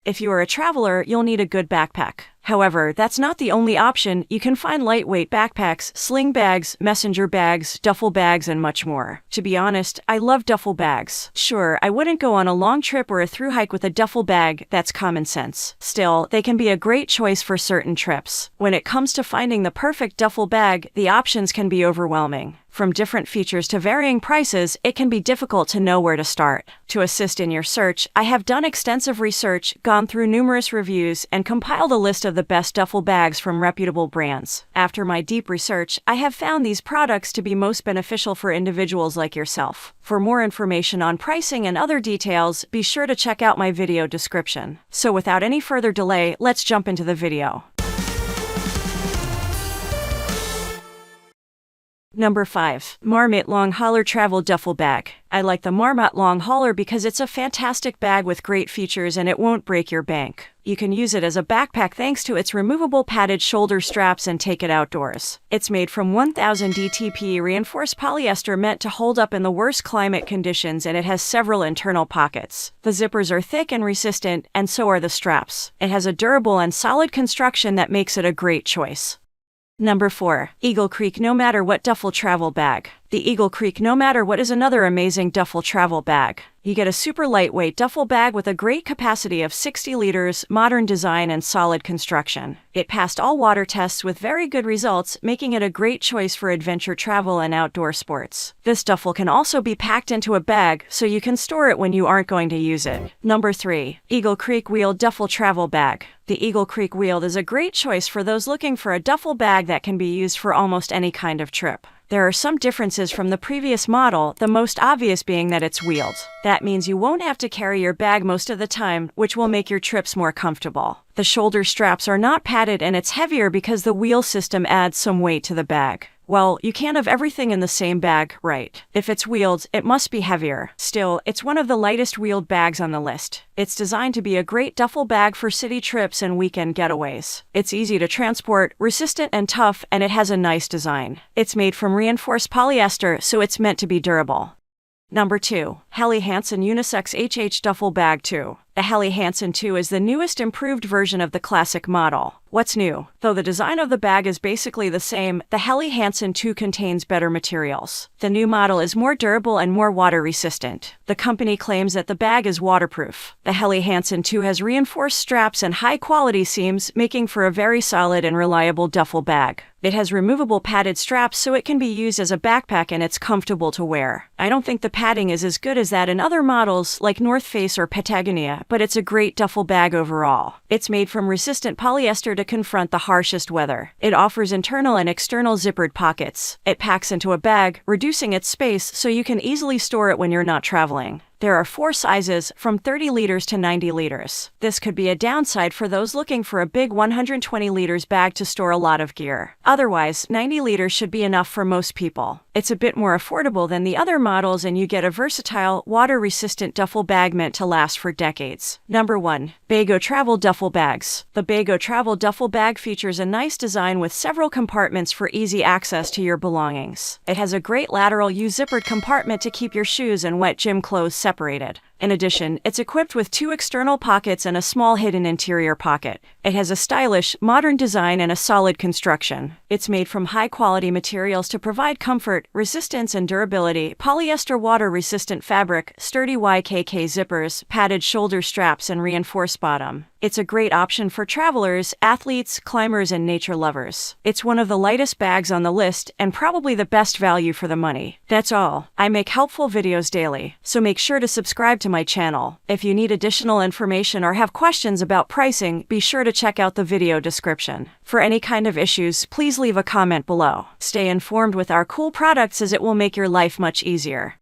If you are a traveler, you'll need a good backpack. However, that's not the only option. You can find lightweight backpacks, sling bags, messenger bags, duffel bags, and much more. To be honest, I love duffel bags. Sure, I wouldn't go on a long trip or a thru hike with a duffel bag, that's common sense. Still, they can be a great choice for certain trips. When it comes to finding the perfect duffel bag, the options can be overwhelming. From different features to varying prices, it can be difficult to know where to start. To assist in your search, I have done extensive research, gone through numerous reviews, and compiled a list of the best duffel bags from reputable brands. After my deep research, I have found these products to be most beneficial for individuals like yourself. For more information on pricing and other details, be sure to check out my video description. So without any further delay, let's jump into the video. Number 5. Marmot Long Hauler Travel Duffel Bag. I like the Marmot Long Hauler because it's a fantastic bag with great features and it won't break your bank. You can use it as a backpack thanks to its removable padded shoulder straps and take it outdoors. It's made from 1000 DTP reinforced polyester meant to hold up in the worst climate conditions, and it has several internal pockets. The zippers are thick and resistant, and so are the straps. It has a durable and solid construction that makes it a great choice. Number 4. Eagle Creek No Matter What Duffel Travel Bag. The Eagle Creek No Matter What is another amazing duffel travel bag. You get a super lightweight duffel bag with a great capacity of 60 liters, modern design, and solid construction. It passed all water tests with very good results, making it a great choice for adventure travel and outdoor sports. This duffel can also be packed into a bag, so you can store it when you aren't going to use it. Number 3. Eagle Creek Wheeled Duffel Travel Bag. The Eagle Creek Wheeled is a great choice for those looking for a duffel bag that can be used for almost any kind of trip. There are some differences from the previous model, the most obvious being that it's wheeled. That means you won't have to carry your bag most of the time, which will make your trips more comfortable. The shoulder straps are not padded and it's heavier because the wheel system adds some weight to the bag. Well, you can't have everything in the same bag, right? If it's wheeled, it must be heavier. Still, it's one of the lightest wheeled bags on the list. It's designed to be a great duffel bag for city trips and weekend getaways. It's easy to transport, resistant and tough, and it has a nice design. It's made from reinforced polyester, so it's meant to be durable. Number 2. Helly Hansen Unisex HH Duffel Bag 2. The Helly Hansen 2 is the newest improved version of the classic model. What's new? Though the design of the bag is basically the same, the Helly Hansen 2 contains better materials. The new model is more durable and more water resistant. The company claims that the bag is waterproof. The Helly Hansen 2 has reinforced straps and high-quality seams, making for a very solid and reliable duffel bag. It has removable padded straps so it can be used as a backpack and it's comfortable to wear. I don't think the padding is as good as that in other models like North Face or Patagonia, but it's a great duffel bag overall. It's made from resistant polyester to confront the harshest weather. It offers internal and external zippered pockets. It packs into a bag, reducing its space so you can easily store it when you're not traveling. There are 4 sizes, from 30 liters to 90 liters. This could be a downside for those looking for a big 120 liters bag to store a lot of gear. Otherwise, 90 liters should be enough for most people. It's a bit more affordable than the other models and you get a versatile, water-resistant duffel bag meant to last for decades. Number 1. Bago Travel Duffel Bags. The Bago Travel Duffel Bag features a nice design with several compartments for easy access to your belongings. It has a great lateral U-zippered compartment to keep your shoes and wet gym clothes separated. In addition, it's equipped with 2 external pockets and a small hidden interior pocket. It has a stylish, modern design and a solid construction. It's made from high-quality materials to provide comfort, resistance, and durability: polyester water-resistant fabric, sturdy YKK zippers, padded shoulder straps, and reinforced bottom. It's a great option for travelers, athletes, climbers, and nature lovers. It's one of the lightest bags on the list and probably the best value for the money. That's all. I make helpful videos daily, so make sure to subscribe to my channel. If you need additional information or have questions about pricing, be sure to check out the video description. For any kind of issues, please leave a comment below. Stay informed with our cool products as it will make your life much easier.